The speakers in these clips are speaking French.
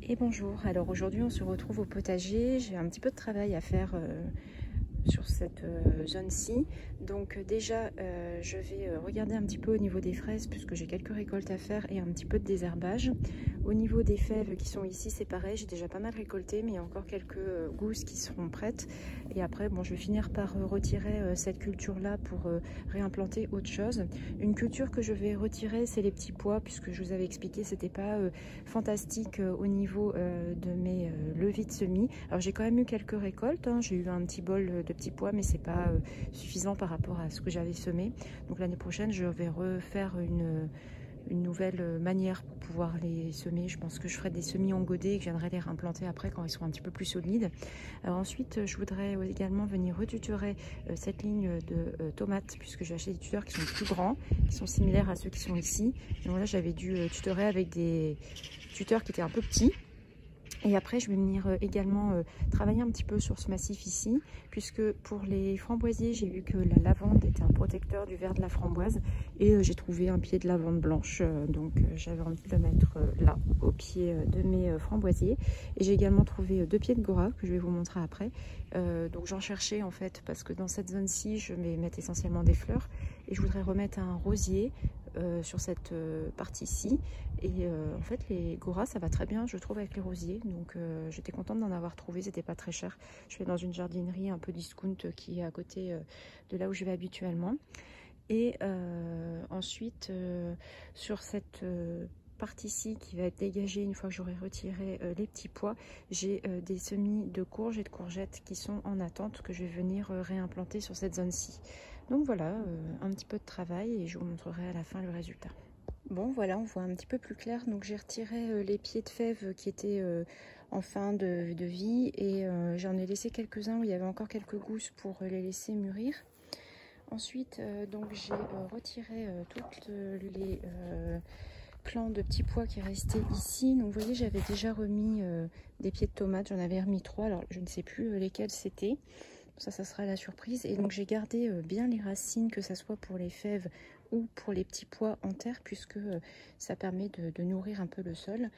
Et bonjour, alors aujourd'hui on se retrouve au potager. J'ai un petit peu de travail à faire sur cette zone-ci. Donc déjà je vais regarder un petit peu au niveau des fraises puisque j'ai quelques récoltes à faire et un petit peu de désherbage. Au niveau des fèves qui sont ici, c'est pareil, j'ai déjà pas mal récolté, mais il y a encore quelques gousses qui seront prêtes. Et après, bon, je vais finir par retirer cette culture-là pour réimplanter autre chose. Une culture que je vais retirer, c'est les petits pois, puisque je vous avais expliqué, c'était pas fantastique au niveau de mes leviers de semis. Alors j'ai quand même eu quelques récoltes, hein. J'ai eu un petit bol de petits pois, mais c'est pas suffisant par rapport à ce que j'avais semé. Donc l'année prochaine, je vais refaire une nouvelle manière pour pouvoir les semer. Je pense que je ferai des semis engodés et que je viendrai les réimplanter après quand ils seront un petit peu plus solides. Alors ensuite, je voudrais également venir retutorer cette ligne de tomates puisque j'ai acheté des tuteurs qui sont plus grands, qui sont similaires à ceux qui sont ici. Donc là, j'avais dû tutorer avec des tuteurs qui étaient un peu petits. Et après, je vais venir également travailler un petit peu sur ce massif ici, puisque pour les framboisiers, j'ai vu que la lavande était un protecteur du ver de la framboise, et j'ai trouvé un pied de lavande blanche, donc j'avais envie de le mettre là, au pied de mes framboisiers. Et j'ai également trouvé 2 pieds de gora, que je vais vous montrer après. Donc j'en cherchais en fait, parce que dans cette zone-ci, je vais mettre essentiellement des fleurs, et je voudrais remettre un rosier sur cette partie-ci. Et en fait, les goras, ça va très bien, je trouve, avec les rosiers. Donc, j'étais contente d'en avoir trouvé, c'était pas très cher. Je vais dans une jardinerie un peu discount qui est à côté de là où je vais habituellement. Et ensuite, sur cette partie-ci qui va être dégagée une fois que j'aurai retiré les petits pois, j'ai des semis de courges et de courgettes qui sont en attente que je vais venir réimplanter sur cette zone-ci. Donc voilà, un petit peu de travail et je vous montrerai à la fin le résultat. Bon voilà, on voit un petit peu plus clair. Donc j'ai retiré les pieds de fèves qui étaient en fin de vie et j'en ai laissé quelques-uns où il y avait encore quelques gousses pour les laisser mûrir. Ensuite, donc j'ai retiré toutes les plants de petits pois qui restaient ici. Donc vous voyez, j'avais déjà remis des pieds de tomates, j'en avais remis 3, alors je ne sais plus lesquels c'était. Ça sera la surprise. Et donc j'ai gardé bien les racines, que ça soit pour les fèves ou pour les petits pois en terre, puisque ça permet de nourrir un peu le sol.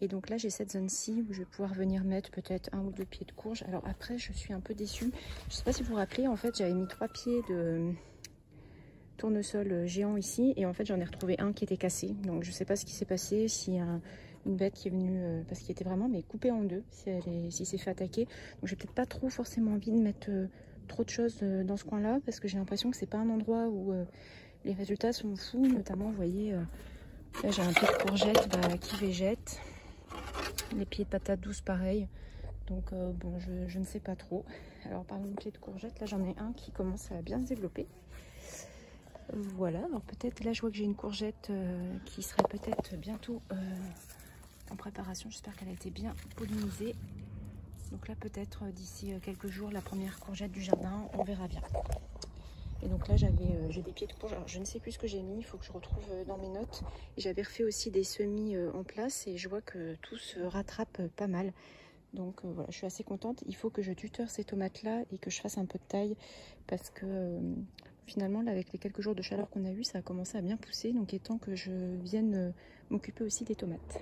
Et donc là j'ai cette zone-ci où je vais pouvoir venir mettre peut-être 1 ou 2 pieds de courge. Alors après je suis un peu déçue. Je ne sais pas si vous vous rappelez, en fait j'avais mis 3 pieds de tournesol géant ici. Et en fait j'en ai retrouvé un qui était cassé. Donc je ne sais pas ce qui s'est passé, s'il y a une bête qui est venue, parce qu'il était vraiment mais coupé en deux, si c'est fait attaquer. Donc j'ai peut-être pas trop forcément envie de mettre trop de choses dans ce coin là, parce que j'ai l'impression que c'est pas un endroit où les résultats sont fous. Notamment vous voyez là j'ai un pied de courgette qui végète, les pieds de patates douces pareil. Donc bon, je ne sais pas trop. Alors par exemple pied de courgette, là j'en ai un qui commence à bien se développer. Voilà, alors peut-être là je vois que j'ai une courgette qui serait peut-être bientôt en préparation. J'espère qu'elle a été bien pollinisée. Donc là peut-être d'ici quelques jours la première courgette du jardin, on verra bien. Et donc là j'ai des pieds de courge. Alors je ne sais plus ce que j'ai mis, il faut que je retrouve dans mes notes. Et j'avais refait aussi des semis en place et je vois que tout se rattrape pas mal. Donc voilà, je suis assez contente. Il faut que je tuteur ces tomates là et que je fasse un peu de taille, parce que finalement là, avec les quelques jours de chaleur qu'on a eu, ça a commencé à bien pousser. Donc il est temps que je vienne m'occuper aussi des tomates.